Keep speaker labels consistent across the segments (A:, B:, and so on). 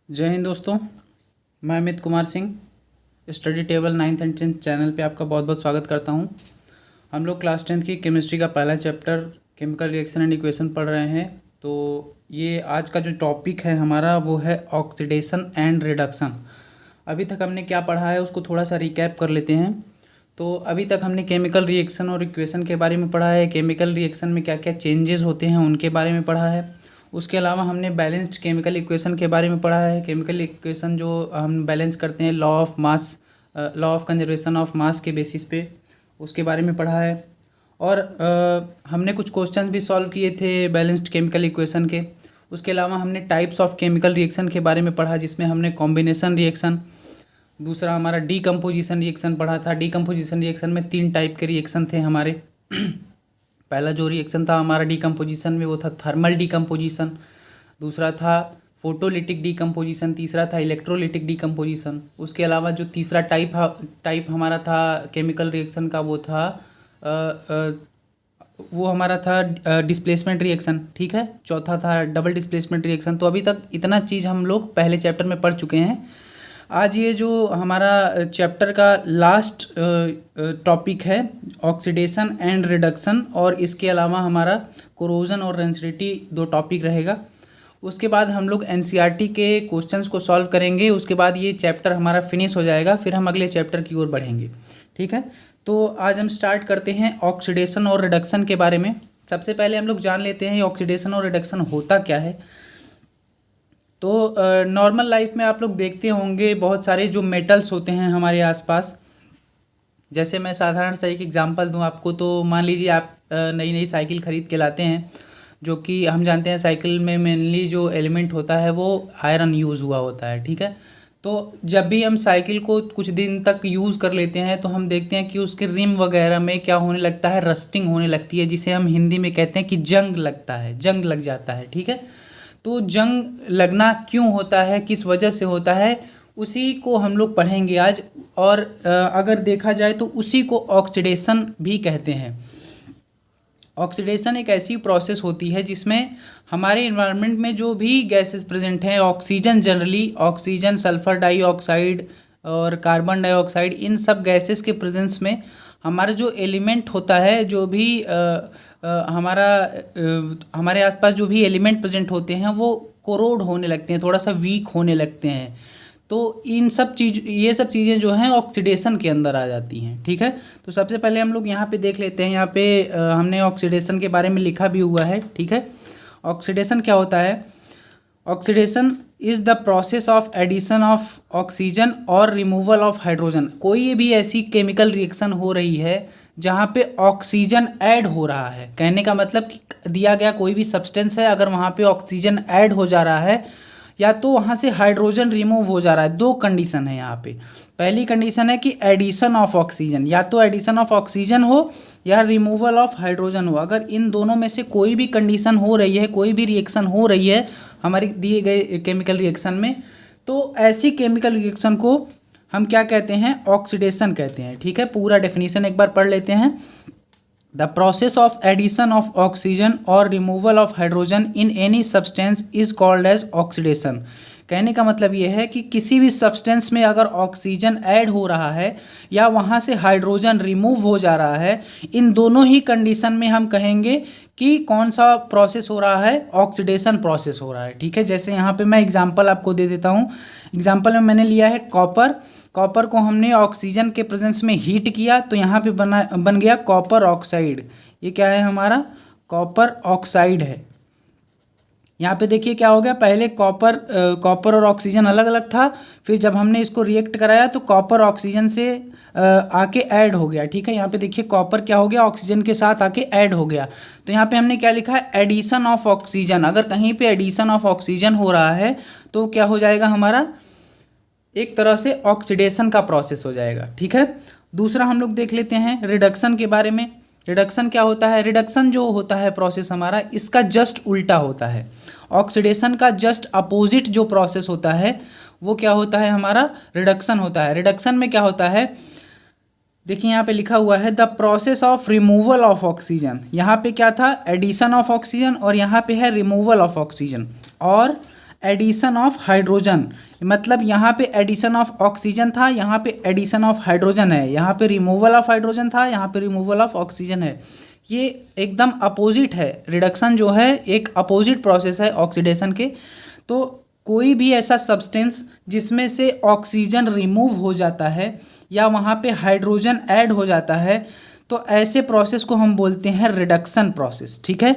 A: जय हिंद दोस्तों। मैं Amit Kumar Singh study table 9th and 10th channel पे आपका बहुत बहुत स्वागत करता हूं। हम लोग क्लास 10th की केमिस्ट्री का पहला chapter chemical reaction and equation पढ़ रहे हैं। तो ये आज का जो टॉपिक है हमारा वो है ऑक्सीडेशन एंड रिडक्शन। अभी तक हमने क्या पढ़ा है उसको थोड़ा सा रिकैप कर लेते हैं। तो अभी तक हमने केमिकल रिएक्शन और इक्वेशन के बारे में पढ़ा है, केमिकल रिएक्शन में क्या क्या चेंजेस होते हैं उनके बारे में पढ़ा है। उसके अलावा हमने बैलेंस्ड केमिकल इक्वेशन के बारे में पढ़ा है। केमिकल इक्वेशन जो हम बैलेंस करते हैं law of mass, law of conservation of mass के बेसिस पे, उसके बारे में पढ़ा है। और हमने कुछ क्वेश्चन भी सॉल्व किए थे बैलेंस्ड केमिकल इक्वेशन के। उसके अलावा हमने टाइप्स ऑफ केमिकल रिएक्शन के बारे में पढ़ा, जिसमें हमने कॉम्बिनेशन रिएक्शन, दूसरा हमारा डीकम्पोजिशन रिएक्शन पढ़ा था। डीकम्पोजिशन रिएक्शन में 3 टाइप के रिएक्शन थे हमारे। पहला जो रिएक्शन था हमारा डीकम्पोजिशन में वो था थर्मल डीकम्पोजिशन, दूसरा था फोटोलिटिक डीकम्पोजिशन, तीसरा था इलेक्ट्रोलिटिक डीकम्पोजिशन। उसके अलावा जो तीसरा टाइप हमारा था केमिकल रिएक्शन का वो हमारा था डिस्प्लेसमेंट रिएक्शन। ठीक है, चौथा था डबल डिस्प्लेसमेंट रिएक्शन। तो अभी तक इतना चीज़ हम लोग पहले चैप्टर में पढ़ चुके हैं। आज ये जो हमारा चैप्टर का लास्ट टॉपिक है ऑक्सीडेशन एंड रिडक्शन, और इसके अलावा हमारा कोरोजन और रेंसिडिटी 2 टॉपिक रहेगा। उसके बाद हम लोग एनसीईआरटी के क्वेश्चंस को सॉल्व करेंगे। उसके बाद ये चैप्टर हमारा फिनिश हो जाएगा, फिर हम अगले चैप्टर की ओर बढ़ेंगे। ठीक है, तो आज हम स्टार्ट करते हैं ऑक्सीडेशन और रिडक्शन के बारे में। सबसे पहले हम लोग जान लेते हैं ऑक्सीडेशन और रिडक्शन होता क्या है। तो नॉर्मल लाइफ में आप लोग देखते होंगे बहुत सारे जो मेटल्स होते हैं हमारे आसपास। जैसे मैं साधारण सा एक एग्जांपल दूं आपको, तो मान लीजिए आप नई नई साइकिल ख़रीद के लाते हैं, जो कि हम जानते हैं साइकिल में मेनली जो एलिमेंट होता है वो आयरन यूज़ हुआ होता है। ठीक है, तो जब भी हम साइकिल को कुछ दिन तक यूज़ कर लेते हैं तो हम देखते हैं कि उसके रिम वगैरह में क्या होने लगता है, रस्टिंग होने लगती है, जिसे हम हिंदी में कहते हैं कि जंग लगता है, जंग लग जाता है। ठीक है, तो जंग लगना क्यों होता है, किस वजह से होता है, उसी को हम लोग पढ़ेंगे आज। और अगर देखा जाए तो उसी को ऑक्सीडेशन भी कहते हैं। ऑक्सीडेशन एक ऐसी प्रोसेस होती है जिसमें हमारे इन्वायरमेंट में जो भी गैसेस प्रेजेंट हैं, oxygen generally, oxygen, sulphur dioxide और कार्बन डाइऑक्साइड, इन सब गैसेस के प्रेजेंस में हमारा जो एलिमेंट होता है, जो भी हमारे आसपास जो भी एलिमेंट प्रेजेंट होते हैं वो कोरोड होने लगते हैं, थोड़ा सा वीक होने लगते हैं। तो ये सब चीज़ें जो हैं ऑक्सीडेशन के अंदर आ जाती हैं। ठीक है, तो सबसे पहले हम लोग यहाँ पे देख लेते हैं। यहाँ पे हमने ऑक्सीडेशन के बारे में लिखा भी हुआ है। ठीक है, ऑक्सीडेशन क्या होता है? Oxidation is the process of addition of oxygen और रिमूवल ऑफ हाइड्रोजन। कोई भी ऐसी केमिकल रिएक्शन हो रही है जहाँ पे ऑक्सीजन ऐड हो रहा है, कहने का मतलब कि दिया गया कोई भी सब्सटेंस है, अगर वहाँ पे ऑक्सीजन ऐड हो जा रहा है या तो वहाँ से हाइड्रोजन रिमूव हो जा रहा है। 2 कंडीशन है यहाँ पे। पहली कंडीशन है कि एडिशन ऑफ ऑक्सीजन, या तो एडिशन ऑफ ऑक्सीजन हो या रिमूवल ऑफ हाइड्रोजन हो। अगर इन दोनों में से कोई भी कंडीशन हो रही है, कोई भी रिएक्शन हो रही है हमारी दिए गए केमिकल रिएक्शन में, तो ऐसी केमिकल रिएक्शन को हम क्या कहते हैं? ऑक्सीडेशन कहते हैं। ठीक है, पूरा डेफिनेशन एक बार पढ़ लेते हैं। The process of addition of oxygen और removal of hydrogen in any substance is called as oxidation. कहने का मतलब ये है कि किसी भी सब्सटेंस में अगर ऑक्सीजन ऐड हो रहा है या वहाँ से हाइड्रोजन रिमूव हो जा रहा है, इन दोनों ही कंडीशन में हम कहेंगे कि कौन सा प्रोसेस हो रहा है? ऑक्सीडेशन प्रोसेस हो रहा है। ठीक है, जैसे यहाँ पे मैं एग्जांपल आपको दे देता हूँ। एग्जांपल में मैंने लिया है कॉपर को हमने ऑक्सीजन के प्रेजेंस में हीट किया तो यहाँ पे बन गया कॉपर ऑक्साइड। ये क्या है? हमारा कॉपर ऑक्साइड है। यहाँ पे देखिए क्या हो गया, पहले कॉपर और ऑक्सीजन अलग अलग था, फिर जब हमने इसको रिएक्ट कराया तो कॉपर ऑक्सीजन से आके ऐड हो गया। ठीक है, यहाँ पे देखिए कॉपर क्या हो गया, ऑक्सीजन के साथ आके ऐड हो गया। तो यहाँ पे हमने क्या लिखा है? Addition of oxygen. अगर कहीं पे एडिशन ऑफ ऑक्सीजन हो रहा है तो क्या हो जाएगा? हमारा एक तरह से ऑक्सीडेशन का प्रोसेस हो जाएगा। ठीक है, दूसरा हम लोग देख लेते हैं रिडक्शन के बारे में। रिडक्शन क्या होता है? रिडक्शन जो होता है प्रोसेस हमारा, इसका जस्ट उल्टा होता है। ऑक्सीडेशन का जस्ट अपोजिट जो प्रोसेस होता है वो क्या होता है? हमारा रिडक्शन होता है। रिडक्शन में क्या होता है? देखिए यहाँ पे लिखा हुआ है the process of removal of oxygen. यहाँ पे क्या था? एडिशन ऑफ ऑक्सीजन, और यहाँ पे है रिमूवल ऑफ ऑक्सीजन। और एडिशन ऑफ हाइड्रोजन, मतलब यहाँ पे एडिशन ऑफ ऑक्सीजन था, यहाँ पे एडिशन ऑफ हाइड्रोजन है, यहाँ पे रिमूवल ऑफ हाइड्रोजन था, यहाँ पे रिमूवल ऑफ ऑक्सीजन है। ये एकदम अपोजिट है, रिडक्शन जो है एक अपोजिट प्रोसेस है ऑक्सीडेशन के। तो कोई भी ऐसा सब्सटेंस जिसमें से ऑक्सीजन रिमूव हो जाता है या वहाँ पे हाइड्रोजन ऐड हो जाता है, तो ऐसे प्रोसेस को हम बोलते हैं रिडक्शन प्रोसेस। ठीक है,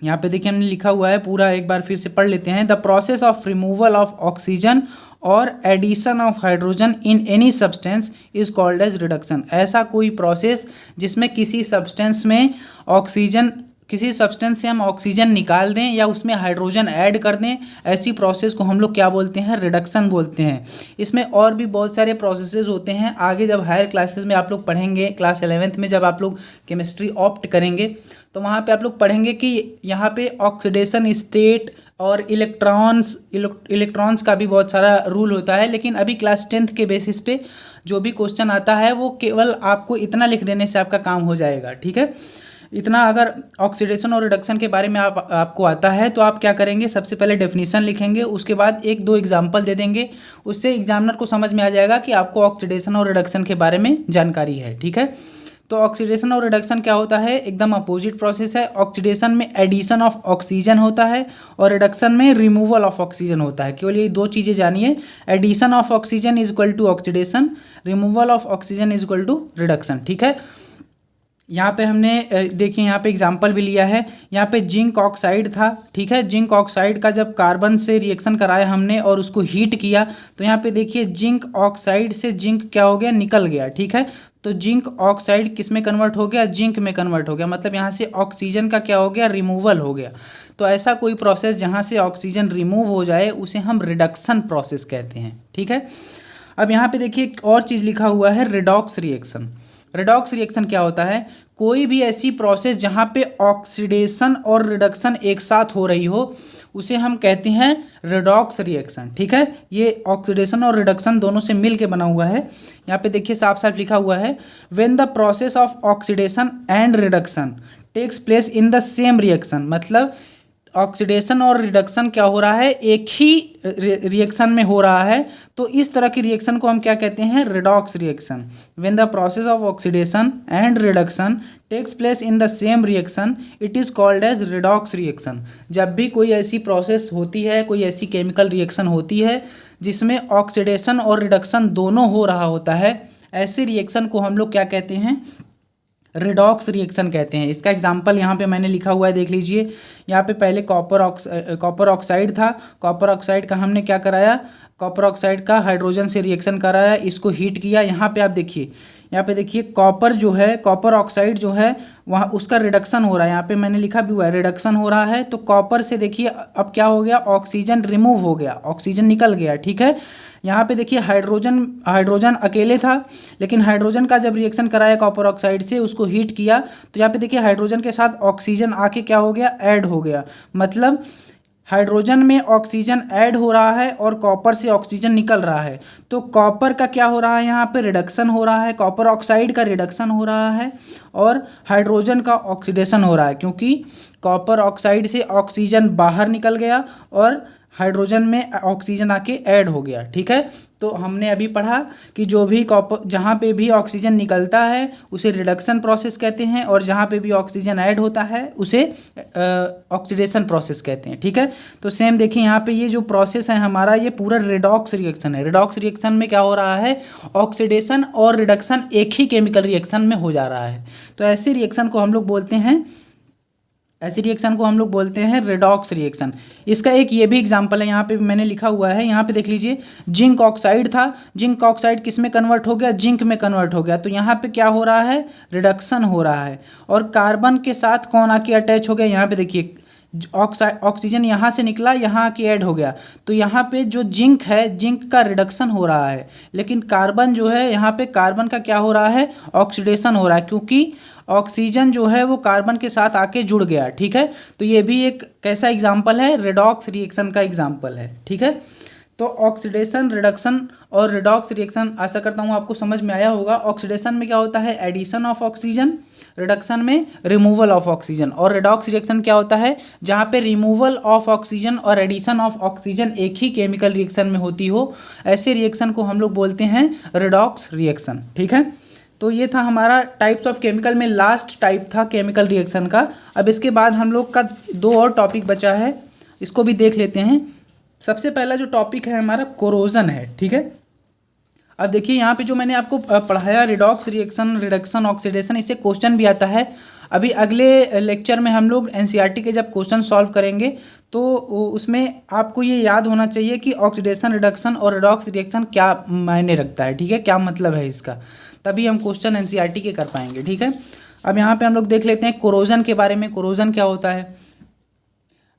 A: यहाँ पे देखिए हमने लिखा हुआ है पूरा, एक बार फिर से पढ़ लेते हैं। The process of removal of oxygen और addition of hydrogen in any substance is called as reduction. ऐसा कोई प्रोसेस जिसमें किसी सब्सटेंस में ऑक्सीजन, किसी सब्सटेंस से हम ऑक्सीजन निकाल दें या उसमें हाइड्रोजन ऐड कर दें, ऐसी प्रोसेस को हम लोग क्या बोलते हैं, रिडक्शन बोलते हैं। इसमें और भी बहुत सारे प्रोसेसेस होते हैं, आगे जब हायर क्लासेस में आप लोग पढ़ेंगे, क्लास 11th में जब आप लोग केमिस्ट्री ऑप्ट करेंगे तो वहाँ पे आप लोग पढ़ेंगे कि यहाँ पे ऑक्सीडेशन स्टेट और इलेक्ट्रॉन्स का भी बहुत सारा रूल होता है। लेकिन अभी क्लास 10th के बेसिस पे जो भी क्वेश्चन आता है वो केवल आपको इतना लिख देने से आपका काम हो जाएगा। ठीक है, इतना अगर ऑक्सीडेशन और रिडक्शन के बारे में आपको आता है तो आप क्या करेंगे, सबसे पहले डेफिनेशन लिखेंगे, उसके बाद एक दो एग्जाम्पल दे देंगे, उससे एग्जामिनर को समझ में आ जाएगा कि आपको ऑक्सीडेशन और रिडक्शन के बारे में जानकारी है। ठीक है, तो ऑक्सीडेशन और रिडक्शन क्या होता है, एकदम अपोजिट प्रोसेस है। ऑक्सीडेशन में एडिशन ऑफ ऑक्सीजन होता है और रिडक्शन में रिमूवल ऑफ ऑक्सीजन होता है। केवल ये दो चीज़ें जानिए, addition of oxygen is equal to oxidation, removal of oxygen is equal to reduction. ठीक है, यहाँ पे हमने देखिए यहाँ पे एग्जाम्पल भी लिया है। यहाँ पे जिंक ऑक्साइड था। ठीक है, जिंक ऑक्साइड का जब कार्बन से रिएक्शन कराया हमने और उसको हीट किया तो यहाँ पे देखिए जिंक ऑक्साइड से जिंक क्या हो गया, निकल गया। ठीक है, तो जिंक ऑक्साइड किस में कन्वर्ट हो गया, जिंक में कन्वर्ट हो गया, मतलब यहाँ से ऑक्सीजन का क्या हो गया, रिमूवल हो गया। तो ऐसा कोई प्रोसेस जहाँ से ऑक्सीजन रिमूव हो जाए उसे हम रिडक्शन प्रोसेस कहते हैं। ठीक है, अब यहाँ पे देखिए एक और चीज़ लिखा हुआ है, रिडॉक्स रिएक्शन। रिडॉक्स रिएक्शन क्या होता है, कोई भी ऐसी प्रोसेस जहाँ पे ऑक्सीडेशन और रिडक्शन एक साथ हो रही हो उसे हम कहते हैं रिडॉक्स रिएक्शन। ठीक है, ये ऑक्सीडेशन और रिडक्शन दोनों से मिल के बना हुआ है। यहाँ पे देखिए साफ साफ लिखा हुआ है, when the process of oxidation and reduction takes place in the same reaction, मतलब ऑक्सीडेशन और रिडक्शन क्या हो रहा है, एक ही रिएक्शन में हो रहा है, तो इस तरह की रिएक्शन को हम क्या कहते हैं, redox reaction. When the process of oxidation and reduction takes place in the same reaction it is called as redox reaction. जब भी कोई ऐसी प्रोसेस होती है, कोई ऐसी केमिकल रिएक्शन होती है जिसमें ऑक्सीडेशन और रिडक्शन दोनों हो रहा होता है, ऐसे रिएक्शन को हम लोग क्या कहते हैं, रिडॉक्स रिएक्शन कहते हैं। इसका एग्जांपल यहाँ पे मैंने लिखा हुआ है, देख लीजिए। यहाँ पे पहले कॉपर ऑक्साइड था, कॉपर ऑक्साइड का हमने क्या कराया, कॉपर ऑक्साइड का हाइड्रोजन से रिएक्शन कराया, इसको हीट किया। यहाँ पे आप देखिए, यहाँ पे देखिए कॉपर जो है, कॉपर ऑक्साइड जो है वहाँ उसका रिडक्शन हो रहा है, यहाँ पे मैंने लिखा भी हुआ है रिडक्शन हो रहा है। तो कॉपर से देखिए अब क्या हो गया, ऑक्सीजन रिमूव हो गया, ऑक्सीजन निकल गया। ठीक है, यहाँ पे देखिए हाइड्रोजन अकेले था, लेकिन हाइड्रोजन का जब रिएक्शन कराया कॉपर ऑक्साइड से, उसको हीट किया, तो यहाँ पे देखिए हाइड्रोजन के साथ ऑक्सीजन आके क्या हो गया, ऐड हो गया। मतलब हाइड्रोजन में ऑक्सीजन ऐड हो रहा है और कॉपर से ऑक्सीजन निकल रहा है। तो कॉपर का क्या हो रहा है, यहाँ पे रिडक्शन हो रहा है, कॉपर ऑक्साइड का रिडक्शन हो रहा है और हाइड्रोजन का ऑक्सीडेशन हो रहा है, क्योंकि कॉपर ऑक्साइड से ऑक्सीजन बाहर निकल गया और हाइड्रोजन में ऑक्सीजन आके ऐड हो गया। ठीक है, तो हमने अभी पढ़ा कि जो भी कॉपर, जहाँ पे भी ऑक्सीजन निकलता है उसे रिडक्शन प्रोसेस कहते हैं और जहाँ पे भी ऑक्सीजन ऐड होता है उसे ऑक्सीडेशन प्रोसेस कहते हैं। ठीक है, तो सेम देखिए यहाँ पे ये जो प्रोसेस है हमारा, ये पूरा रिडॉक्स रिएक्शन है। रिडॉक्स रिएक्शन में क्या हो रहा है, ऑक्सीडेशन और रिडक्शन एक ही केमिकल रिएक्शन में हो जा रहा है। तो ऐसे रिएक्शन को हम लोग बोलते हैं, ऐसी रिएक्शन को हम लोग बोलते हैं रिडॉक्स रिएक्शन। इसका एक ये भी एग्जांपल है, यहाँ पे मैंने लिखा हुआ है, यहाँ पे देख लीजिए। जिंक ऑक्साइड था, जिंक ऑक्साइड किस में कन्वर्ट हो गया, जिंक में कन्वर्ट हो गया। तो यहाँ पे क्या हो रहा है, रिडक्शन हो रहा है और कार्बन के साथ कौन आके अटैच हो गया, यहाँ पे देखिए ऑक्सीजन यहाँ से निकला, यहाँ आके ऐड हो गया। तो यहाँ पे जो जिंक है, जिंक का रिडक्शन हो रहा है, लेकिन कार्बन जो है यहाँ पे कार्बन का क्या हो रहा है, ऑक्सीडेशन हो रहा है, क्योंकि ऑक्सीजन जो है वो कार्बन के साथ आके जुड़ गया। ठीक है, तो ये भी एक कैसा एग्जाम्पल है, रिडॉक्स रिएक्शन का एग्जाम्पल है। ठीक है, तो ऑक्सीडेशन, रिडक्शन और रिडॉक्स रिएक्शन, आशा करता हूँ आपको समझ में आया होगा। ऑक्सीडेशन में क्या होता है, एडिशन ऑफ ऑक्सीजन, रिडक्शन में रिमूवल ऑफ ऑक्सीजन, और रिडॉक्स रिएक्शन क्या होता है, जहाँ पे रिमूवल ऑफ ऑक्सीजन और एडिशन ऑफ ऑक्सीजन एक ही केमिकल रिएक्शन में होती हो, ऐसे रिएक्शन को हम लोग बोलते हैं रिडॉक्स रिएक्शन। ठीक है, तो ये था हमारा टाइप्स ऑफ केमिकल में लास्ट टाइप था केमिकल रिएक्शन का। अब इसके बाद हम लोग का 2 और टॉपिक बचा है, इसको भी देख लेते हैं। सबसे पहला जो टॉपिक है हमारा कोरोजन है। ठीक है, अब देखिए यहाँ पे जो मैंने आपको पढ़ाया रिडॉक्स रिएक्शन, रिडक्शन, ऑक्सीडेशन, इससे क्वेश्चन भी आता है। अभी अगले लेक्चर में हम लोग एनसीईआरटी के जब क्वेश्चन सॉल्व करेंगे तो उसमें आपको ये याद होना चाहिए कि ऑक्सीडेशन, रिडक्शन और रिडॉक्स रिएक्शन क्या मायने रखता है। ठीक है, क्या मतलब है इसका, तभी हम क्वेश्चन एनसीईआरटी के कर पाएंगे। ठीक है, अब यहाँ पे हम लोग देख लेते हैं कोरोजन के बारे में। कोरोजन क्या होता है,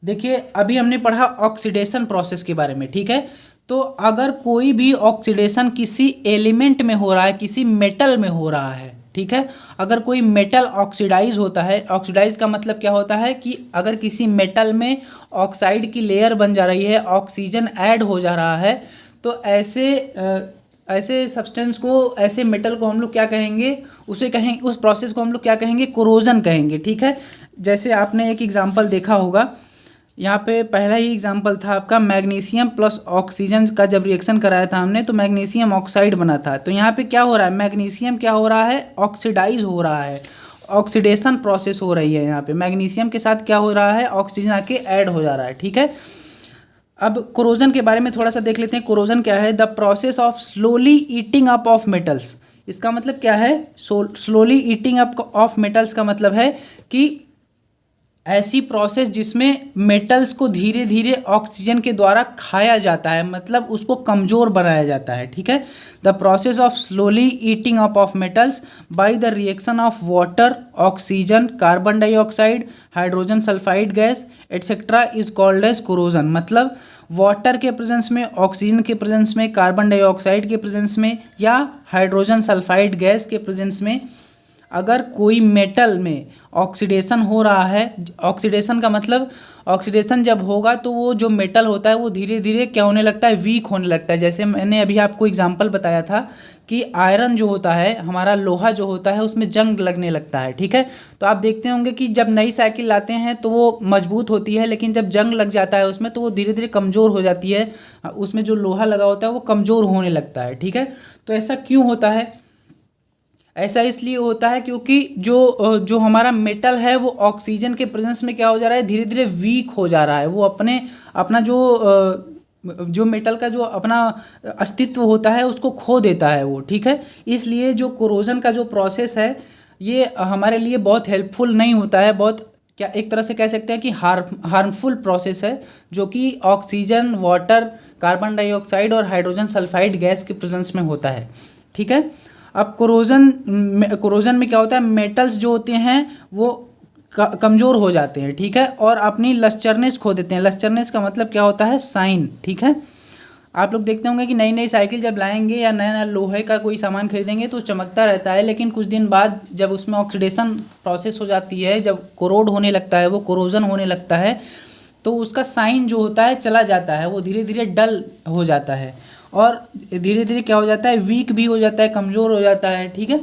A: देखिए अभी हमने पढ़ा ऑक्सीडेशन प्रोसेस के बारे में। ठीक है, तो अगर कोई भी ऑक्सीडेशन किसी एलिमेंट में हो रहा है, किसी मेटल में हो रहा है, ठीक है, अगर कोई मेटल ऑक्सीडाइज होता है, ऑक्सीडाइज का मतलब क्या होता है कि अगर किसी मेटल में ऑक्साइड की लेयर बन जा रही है, ऑक्सीजन ऐड हो जा रहा है, तो ऐसे सब्सटेंस को, ऐसे मेटल को हम लोग क्या कहेंगे, उसे कहेंगे, उस प्रोसेस को हम लोग क्या कहेंगे, कोरोजन कहेंगे। ठीक है, जैसे आपने एक एग्जांपल देखा होगा, यहाँ पे पहला ही एग्जांपल था आपका मैग्नीशियम प्लस ऑक्सीजन का जब रिएक्शन कराया था हमने, तो मैग्नीशियम ऑक्साइड बना था। तो यहाँ पे क्या हो रहा है, मैग्नीशियम क्या हो रहा है, ऑक्सीडाइज हो रहा है, ऑक्सीडेशन प्रोसेस हो रही है। यहाँ पे मैग्नीशियम के साथ क्या हो रहा है, ऑक्सीजन आके ऐड हो जा रहा है। ठीक है, अब कोरोजन के बारे में थोड़ा सा देख लेते हैं। कोरोजन क्या है, the process of slowly eating up of metals. इसका मतलब क्या है, slowly eating up of metals का मतलब है कि ऐसी प्रोसेस जिसमें मेटल्स को धीरे धीरे ऑक्सीजन के द्वारा खाया जाता है, मतलब उसको कमज़ोर बनाया जाता है। ठीक है, the process of slowly eating up of metals by the reaction of water, oxygen, carbon dioxide, hydrogen sulphide gas etcetera is called as corrosion. मतलब वाटर के प्रेजेंस में, ऑक्सीजन के प्रेजेंस में, कार्बन डाइऑक्साइड के प्रेजेंस में या hydrogen sulphide gas के presence में अगर कोई मेटल में ऑक्सीडेशन हो रहा है, ऑक्सीडेशन का मतलब, ऑक्सीडेशन जब होगा तो वो जो मेटल होता है वो धीरे धीरे क्या होने लगता है, वीक होने लगता है। जैसे मैंने अभी आपको एग्जांपल बताया था कि आयरन जो होता है, हमारा लोहा जो होता है, उसमें जंग लगने लगता है। ठीक है, तो आप देखते होंगे कि जब नई साइकिल लाते हैं तो वो मजबूत होती है, लेकिन जब जंग लग जाता है उसमें तो वो धीरे धीरे कमज़ोर हो जाती है, उसमें जो लोहा लगा होता है वो कमज़ोर होने लगता है। ठीक है, तो ऐसा क्यों होता है, ऐसा इसलिए होता है क्योंकि जो हमारा मेटल है वो ऑक्सीजन के प्रेजेंस में क्या हो जा रहा है, धीरे धीरे वीक हो जा रहा है। वो अपना जो मेटल का जो अपना अस्तित्व होता है उसको खो देता है वो। ठीक है, इसलिए जो कोरोजन का जो प्रोसेस है ये हमारे लिए बहुत हेल्पफुल नहीं होता है, बहुत क्या एक तरह से कह सकते हैं कि हार्मफुल प्रोसेस है, जो कि ऑक्सीजन, वाटर, कार्बन डाइऑक्साइड और हाइड्रोजन सल्फाइड गैस के प्रेजेंस में होता है। ठीक है, अब कोरोजन में क्या होता है, मेटल्स जो होते हैं वो कमज़ोर हो जाते हैं। ठीक है, और अपनी लस्चरनेस खो देते हैं। लस्चरनेस का मतलब क्या होता है, साइन। ठीक है, आप लोग देखते होंगे कि नई नई साइकिल जब लाएंगे या नया नया लोहे का कोई सामान खरीदेंगे तो चमकता रहता है, लेकिन कुछ दिन बाद जब उसमें ऑक्सीडेशन प्रोसेस हो जाती है, जब कोरोड होने लगता है, वो कोरोजन होने लगता है, तो उसका साइन जो होता है चला जाता है, वो धीरे धीरे डल हो जाता है और धीरे धीरे क्या हो जाता है, वीक भी हो जाता है, कमज़ोर हो जाता है। ठीक है,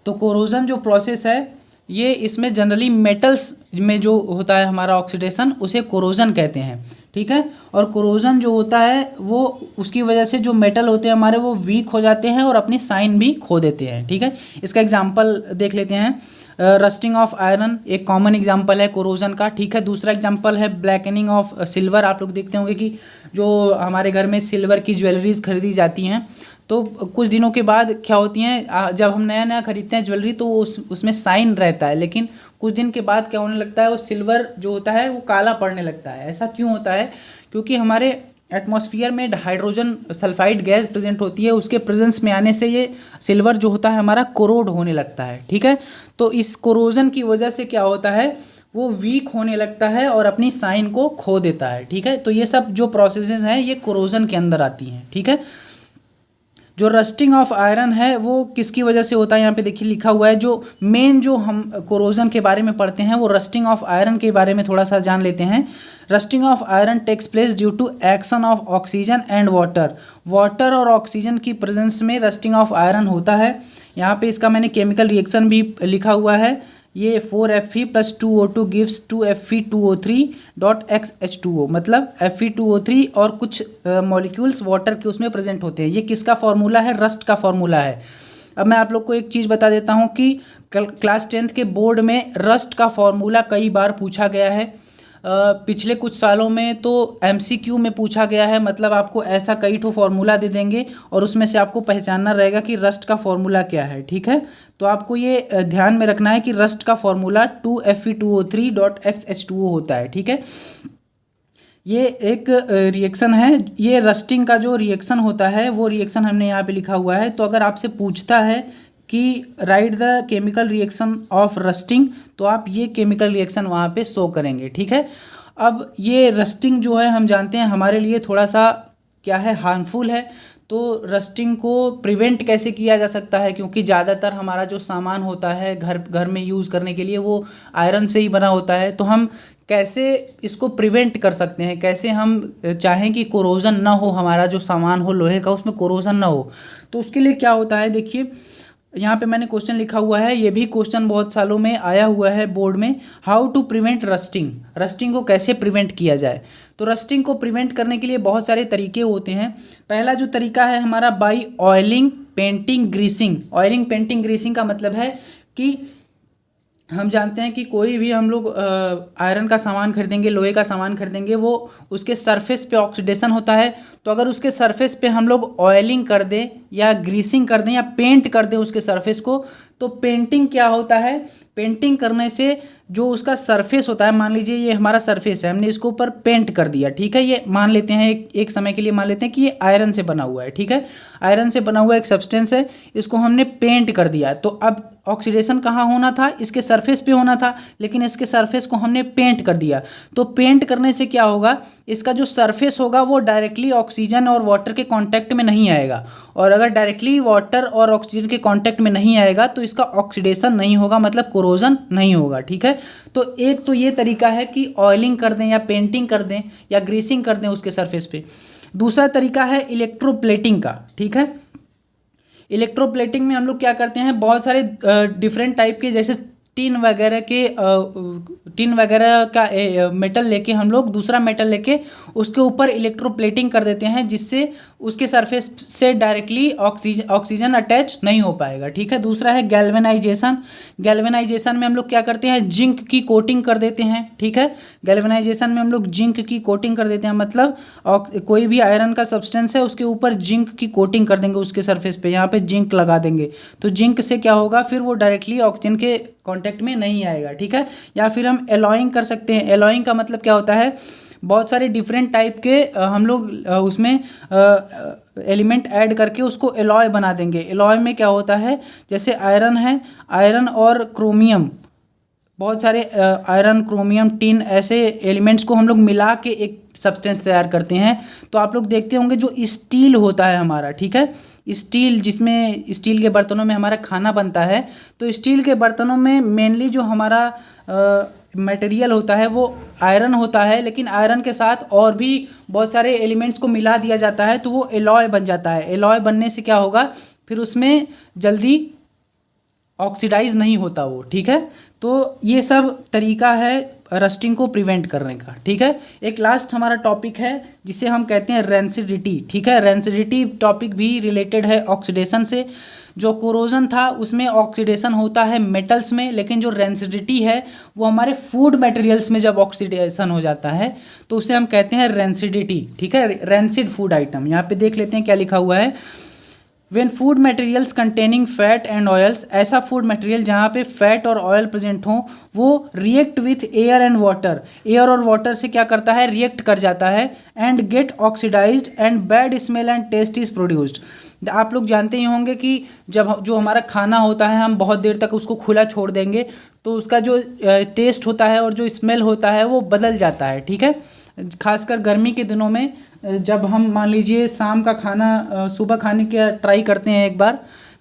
A: तो कोरोजन जो प्रोसेस है ये, इसमें जनरली मेटल्स में जो होता है हमारा ऑक्सीडेशन, उसे कोरोजन कहते हैं। ठीक है, और कोरोजन जो होता है वो उसकी वजह से जो मेटल होते हैं हमारे वो वीक हो जाते हैं और अपनी साइन भी खो देते हैं। ठीक है, इसका एग्जांपल देख लेते हैं। रस्टिंग ऑफ आयरन एक कॉमन एग्जांपल है कोरोजन का। ठीक है, दूसरा एग्जांपल है ब्लैकनिंग ऑफ सिल्वर। आप लोग देखते होंगे कि जो हमारे घर में सिल्वर की ज्वेलरीज खरीदी जाती हैं तो कुछ दिनों के बाद क्या होती हैं, जब हम नया नया खरीदते हैं ज्वेलरी तो उसमें साइन रहता है, लेकिन कुछ दिन के बाद क्या होने लगता है, वो सिल्वर जो होता है वो काला पड़ने लगता है। ऐसा क्यों होता है, क्योंकि हमारे एटमॉस्फेयर में हाइड्रोजन सल्फाइड गैस प्रेजेंट होती है, उसके प्रेजेंस में आने से ये सिल्वर जो होता है हमारा कोरोड होने लगता है। ठीक है, तो इस कोरोजन की वजह से क्या होता है, वो वीक होने लगता है और अपनी साइन को खो देता है। ठीक है, तो ये सब जो प्रोसेसेस हैं ये कोरोजन के अंदर आती हैं। ठीक है, जो रस्टिंग ऑफ आयरन है वो किसकी वजह से होता है, यहाँ पे देखिए लिखा हुआ है। जो मेन जो हम कोरोजन के बारे में पढ़ते हैं वो रस्टिंग ऑफ आयरन के बारे में थोड़ा सा जान लेते हैं। Rusting of iron takes place due to action of oxygen and water और ऑक्सीजन की प्रेजेंस में रस्टिंग ऑफ आयरन होता है। यहाँ पे इसका मैंने केमिकल रिएक्शन भी लिखा हुआ है। ये 4Fe + 2O2 गिव्स 2Fe2O3.XH2O, मतलब Fe2O3 और कुछ मॉलिक्यूल्स वाटर के उसमें प्रेजेंट होते हैं। ये किसका फॉर्मूला है, रस्ट का फॉर्मूला है। अब मैं आप लोग को एक चीज़ बता देता हूँ कि क्लास 10th के बोर्ड में रस्ट का फॉर्मूला कई बार पूछा गया है। पिछले कुछ सालों में तो MCQ में पूछा गया है, मतलब आपको ऐसा कई ठो फार्मूला दे देंगे और उसमें से आपको पहचानना रहेगा कि रस्ट का फार्मूला क्या है, ठीक है। तो आपको ये ध्यान में रखना है कि रस्ट का फार्मूला 2Fe2O3.XH2O होता है, ठीक है। ये एक रिएक्शन है। ये रस्टिंग का जो रिएक्शन होता है वो रिएक्शन हमने यहाँ पे लिखा हुआ है। तो अगर आपसे पूछता है कि right the chemical reaction of rusting, तो आप ये केमिकल रिएक्शन वहाँ पे शो करेंगे, ठीक है। अब ये रस्टिंग जो है हम जानते हैं हमारे लिए थोड़ा सा क्या है, हार्मफुल है। तो रस्टिंग को प्रिवेंट कैसे किया जा सकता है, क्योंकि ज़्यादातर हमारा जो सामान होता है घर में यूज़ करने के लिए वो आयरन से ही बना होता है। तो हम कैसे इसको प्रिवेंट कर सकते हैं, कैसे हम चाहें कि कोरोजन ना हो, हमारा जो सामान हो लोहे का उसमें कोरोजन ना हो। तो उसके लिए क्या होता है, देखिए यहाँ पे मैंने क्वेश्चन लिखा हुआ है। ये भी क्वेश्चन बहुत सालों में आया हुआ है बोर्ड में। How to prevent rusting, rusting को कैसे प्रिवेंट किया जाए। तो रस्टिंग को प्रिवेंट करने के लिए बहुत सारे तरीके होते हैं। पहला जो तरीका है हमारा by oiling, painting, greasing. Oiling, painting, greasing का मतलब है कि हम जानते हैं कि कोई भी हम लोग आयरन का सामान खरीदेंगे, लोहे का सामान खरीदेंगे, वो उसके सरफेस पे ऑक्सीडेशन होता है। तो अगर उसके सरफेस पे हम लोग ऑयलिंग कर दें या ग्रीसिंग कर दें या पेंट कर दें उसके सरफेस को, तो पेंटिंग क्या होता है, पेंटिंग करने से जो उसका सरफेस होता है, मान लीजिए ये हमारा सरफेस है, हमने इसको ऊपर पेंट कर दिया, ठीक है। ये मान लेते हैं एक समय के लिए मान लेते हैं कि ये आयरन से बना हुआ है, ठीक है। आयरन से बना हुआ एक सब्सटेंस है, इसको हमने पेंट कर दिया। तो अब ऑक्सीडेशन कहाँ होना था, इसके सरफेस पे होना था, लेकिन इसके सरफेस को हमने पेंट कर दिया। तो पेंट करने से क्या होगा, इसका जो सरफेस होगा वो डायरेक्टली ऑक्सीजन और वाटर के कांटेक्ट में नहीं आएगा। और अगर डायरेक्टली वाटर और ऑक्सीजन के कांटेक्ट में नहीं आएगा तो इसका ऑक्सीडेशन नहीं होगा, मतलब कोरोजन नहीं होगा, ठीक है। तो एक तो ये तरीका है कि ऑयलिंग कर दें या पेंटिंग कर दें या ग्रीसिंग कर दें उसके सरफेस पे। दूसरा तरीका है इलेक्ट्रोप्लेटिंग का, ठीक है। इलेक्ट्रोप्लेटिंग में हम लोग क्या करते हैं, बहुत सारे डिफरेंट टाइप के, जैसे टिन वगैरह का मेटल लेके हम लोग दूसरा मेटल लेके उसके ऊपर इलेक्ट्रोप्लेटिंग कर देते हैं, जिससे उसके सरफेस से डायरेक्टली ऑक्सीजन अटैच नहीं हो पाएगा, ठीक है। दूसरा है गैल्वेनाइजेशन। गैल्वेनाइजेशन में हम लोग क्या करते हैं, जिंक की कोटिंग कर देते हैं, ठीक है। गैल्वेनाइजेशन में हम लोग जिंक की कोटिंग कर देते हैं, मतलब कोई भी आयरन का सब्सटेंस है उसके ऊपर जिंक की कोटिंग कर देंगे, उसके सरफेस पे यहाँ पे जिंक लगा देंगे। तो जिंक से क्या होगा, फिर वो डायरेक्टली ऑक्सीजन के कांटेक्ट में नहीं आएगा, ठीक है। या फिर हम एलॉइंग कर सकते हैं। एलॉइंग का मतलब क्या होता है, बहुत सारे डिफरेंट टाइप के हम लोग उसमें एलिमेंट ऐड करके उसको एलॉय बना देंगे। एलॉय में क्या होता है, जैसे आयरन है, आयरन और क्रोमियम, बहुत सारे आयरन, क्रोमियम, टिन, ऐसे एलिमेंट्स को हम लोग मिला के एक सब्सटेंस तैयार करते हैं। तो आप लोग देखते होंगे जो स्टील होता है हमारा, ठीक है, स्टील, जिसमें स्टील के बर्तनों में हमारा खाना बनता है, तो स्टील के बर्तनों में मेनली जो हमारा मटेरियल होता है वो आयरन होता है, लेकिन आयरन के साथ और भी बहुत सारे एलिमेंट्स को मिला दिया जाता है, तो वो एलॉय बन जाता है। एलॉय बनने से क्या होगा, फिर उसमें जल्दी ऑक्सीडाइज नहीं होता वो, ठीक है। तो ये सब तरीका है रस्टिंग को प्रिवेंट करने का, ठीक है। एक लास्ट हमारा टॉपिक है जिसे हम कहते हैं रेंसिडिटी, ठीक है। रेंसिडिटी टॉपिक भी रिलेटेड है ऑक्सीडेशन से। जो कोरोजन था उसमें ऑक्सीडेशन होता है मेटल्स में, लेकिन जो रेंसिडिटी है वो हमारे फूड मटेरियल्स में जब ऑक्सीडेशन हो जाता है तो उसे हम कहते हैं रेंसिडिटी, ठीक है। रेंसिड फूड आइटम, यहाँ पे देख लेते हैं क्या लिखा हुआ है। When food materials containing fat and oils, ऐसा फूड मटेरियल जहाँ पे फैट और ऑयल प्रेजेंट हो, वो react with air and water, air और वाटर से क्या करता है, रिएक्ट कर जाता है, and get oxidized and bad smell and taste is produced. आप लोग जानते ही होंगे कि जब जो हमारा खाना होता है हम बहुत देर तक उसको खुला छोड़ देंगे तो उसका जो टेस्ट होता है और जो स्मेल होता है वो बदल जाता है, ठीक है। खासकर गर्मी के दिनों में जब हम मान लीजिए शाम का खाना सुबह खाने का ट्राई करते हैं एक बार,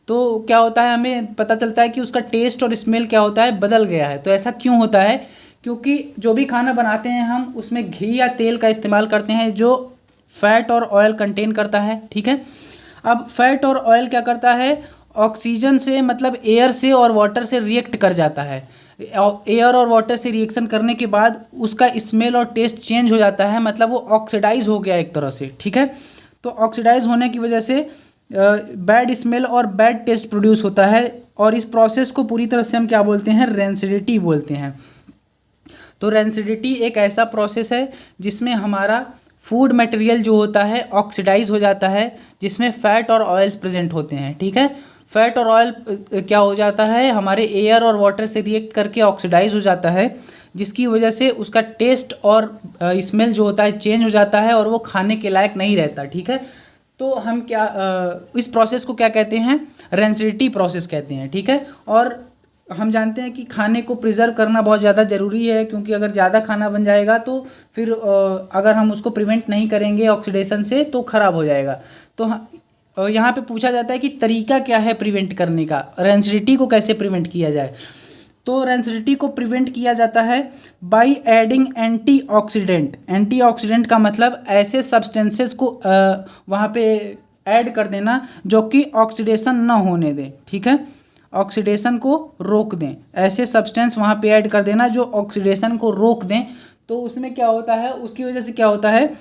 A: तो क्या होता है हमें पता चलता है कि उसका टेस्ट और स्मेल क्या होता है, बदल गया है। तो ऐसा क्यों होता है? क्योंकि जो भी खाना बनाते हैं हम उसमें घी या तेल का इस्तेमाल करते हैं जो फैट और ऑयल कंटेन करता है, ठीक है। अब फैट और ऑयल क्या करता है, ऑक्सीजन से मतलब एयर से और वाटर से रिएक्ट कर जाता है। एयर और वाटर से रिएक्शन करने के बाद उसका स्मेल और टेस्ट चेंज हो जाता है, मतलब वो ऑक्सीडाइज हो गया एक तरह से, ठीक है। तो ऑक्सीडाइज होने की वजह से बैड स्मेल और बैड टेस्ट प्रोड्यूस होता है, और इस प्रोसेस को पूरी तरह से हम क्या बोलते हैं, रेंसिडिटी बोलते हैं। तो रेंसिडिटी एक ऐसा प्रोसेस है जिसमें हमारा फूड मटेरियल जो होता है ऑक्सीडाइज हो जाता है, जिसमें फैट और ऑयल्स प्रेजेंट होते हैं, ठीक है। फैट और ऑयल क्या हो जाता है, हमारे एयर और वाटर से रिएक्ट करके ऑक्सीडाइज हो जाता है, जिसकी वजह से उसका टेस्ट और स्मेल जो होता है चेंज हो जाता है और वो खाने के लायक नहीं रहता, ठीक है। तो हम क्या इस प्रोसेस को क्या कहते हैं, रेंसिडिटी प्रोसेस कहते हैं, ठीक है। और हम जानते हैं कि खाने को प्रिजर्व करना बहुत ज़्यादा ज़रूरी है, क्योंकि अगर ज़्यादा खाना बन जाएगा तो फिर अगर हम उसको प्रिवेंट नहीं करेंगे ऑक्सीडेशन से तो ख़राब हो जाएगा। तो यहाँ पे पूछा जाता है कि तरीका क्या है प्रिवेंट करने का, रेंसिडिटी को कैसे प्रिवेंट किया जाए। तो रेंसिडिटी को प्रिवेंट किया जाता है बाय एडिंग एंटीऑक्सीडेंट। एंटीऑक्सीडेंट का मतलब ऐसे सब्सटेंसेस को वहाँ पे ऐड कर देना जो कि ऑक्सीडेशन ना होने दें, ठीक है, ऑक्सीडेशन को रोक दें। ऐसे सब्सटेंस वहाँ पे ऐड कर देना जो ऑक्सीडेशन को रोक दें। तो उसमें क्या होता है, उसकी वजह से क्या होता है,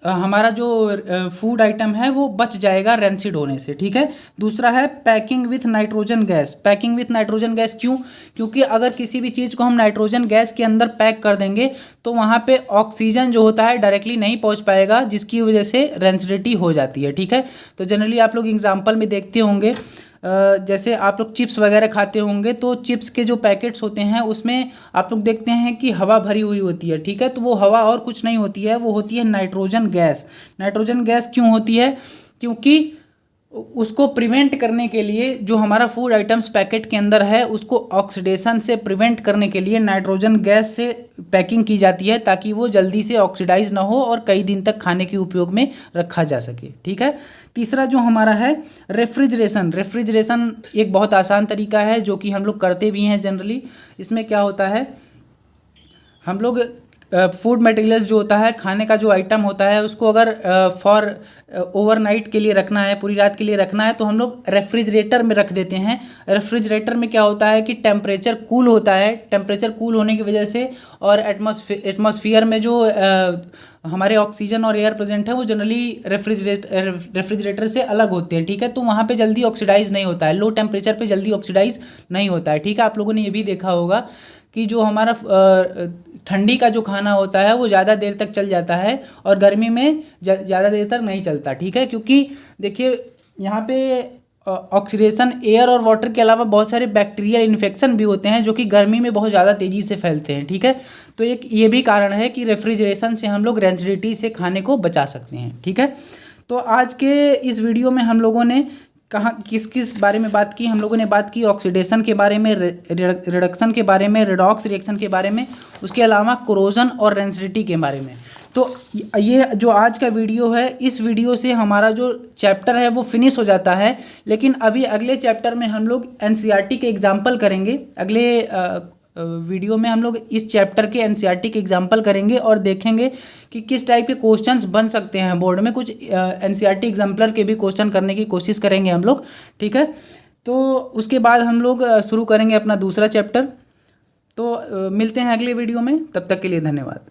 A: हमारा जो फूड आइटम है वो बच जाएगा रेंसिड होने से, ठीक है। दूसरा है packing with nitrogen gas. Packing with nitrogen gas क्यों? क्योंकि अगर किसी भी चीज़ को हम नाइट्रोजन गैस के अंदर पैक कर देंगे तो वहाँ पे ऑक्सीजन जो होता है डायरेक्टली नहीं पहुँच पाएगा, जिसकी वजह से रेंसिडिटी हो जाती है, ठीक है। तो जनरली आप लोग एग्जाम्पल में देखते होंगे, जैसे आप लोग चिप्स वगैरह खाते होंगे तो चिप्स के जो पैकेट्स होते हैं उसमें आप लोग देखते हैं कि हवा भरी हुई होती है, ठीक है। तो वो हवा और कुछ नहीं होती है, वो होती है नाइट्रोजन गैस। नाइट्रोजन गैस क्यों होती है? क्योंकि उसको प्रिवेंट करने के लिए जो हमारा फूड आइटम्स पैकेट के अंदर है उसको ऑक्सीडेशन से प्रिवेंट करने के लिए नाइट्रोजन गैस से पैकिंग की जाती है, ताकि वो जल्दी से ऑक्सीडाइज ना हो और कई दिन तक खाने के उपयोग में रखा जा सके, ठीक है। तीसरा जो हमारा है रेफ्रिजरेशन। रेफ्रिजरेशन एक बहुत आसान तरीका है जो कि हम लोग करते भी हैं जनरली। इसमें क्या होता है, हम लोग फूड मटेरियल्स जो होता है, खाने का जो आइटम होता है, उसको अगर फॉर ओवरनाइट के लिए रखना है, पूरी रात के लिए रखना है, तो हम लोग रेफ्रिजरेटर में रख देते हैं। रेफ्रिजरेटर में क्या होता है कि टेम्परेचर कूल होता है। टेम्परेचर कूल होने की वजह से और एटमॉस्फेयर में जो हमारे ऑक्सीजन और एयर प्रेजेंट है वो जनरली रेफ्रिजरेटर से अलग होते हैं, ठीक है। तो वहाँ पे जल्दी ऑक्सीडाइज नहीं होता है, लो टेम्परेचर पे जल्दी ऑक्सीडाइज नहीं होता है, ठीक है। आप लोगों ने ये भी देखा होगा कि जो हमारा ठंडी का जो खाना होता है वो ज़्यादा देर तक चल जाता है और गर्मी में ज़्यादा देर तक नहीं चलता, ठीक है। क्योंकि देखिए यहाँ पे ऑक्सीडेशन एयर और वाटर के अलावा बहुत सारे बैक्टीरियल इन्फेक्शन भी होते हैं जो कि गर्मी में बहुत ज़्यादा तेज़ी से फैलते हैं, ठीक है। तो एक ये भी कारण है कि रेफ्रिजरेशन से हम लोग रेंसिडिटी से खाने को बचा सकते हैं, ठीक है। तो आज के इस वीडियो में हम लोगों ने किस किस बारे में बात की? हम लोगों ने बात की ऑक्सीडेशन के बारे में, रिडक्शन के बारे में, रिडॉक्स रिएक्शन के बारे में, उसके अलावा कोरोजन और रेंसिडिटी के बारे में। तो ये जो आज का वीडियो है, इस वीडियो से हमारा जो चैप्टर है वो फिनिश हो जाता है। लेकिन अभी अगले चैप्टर में हम लोग एनसीईआरटी के एग्जाम्पल करेंगे। अगले वीडियो में हम लोग इस चैप्टर के एनसीईआरटी के एग्जाम्पल करेंगे और देखेंगे कि किस टाइप के क्वेश्चंस बन सकते हैं बोर्ड में। कुछ एनसीईआरटी एग्जाम्पलर के भी क्वेश्चन करने की कोशिश करेंगे हम लोग, ठीक है। तो उसके बाद हम लोग शुरू करेंगे अपना दूसरा चैप्टर। तो मिलते हैं अगले वीडियो में, तब तक के लिए धन्यवाद।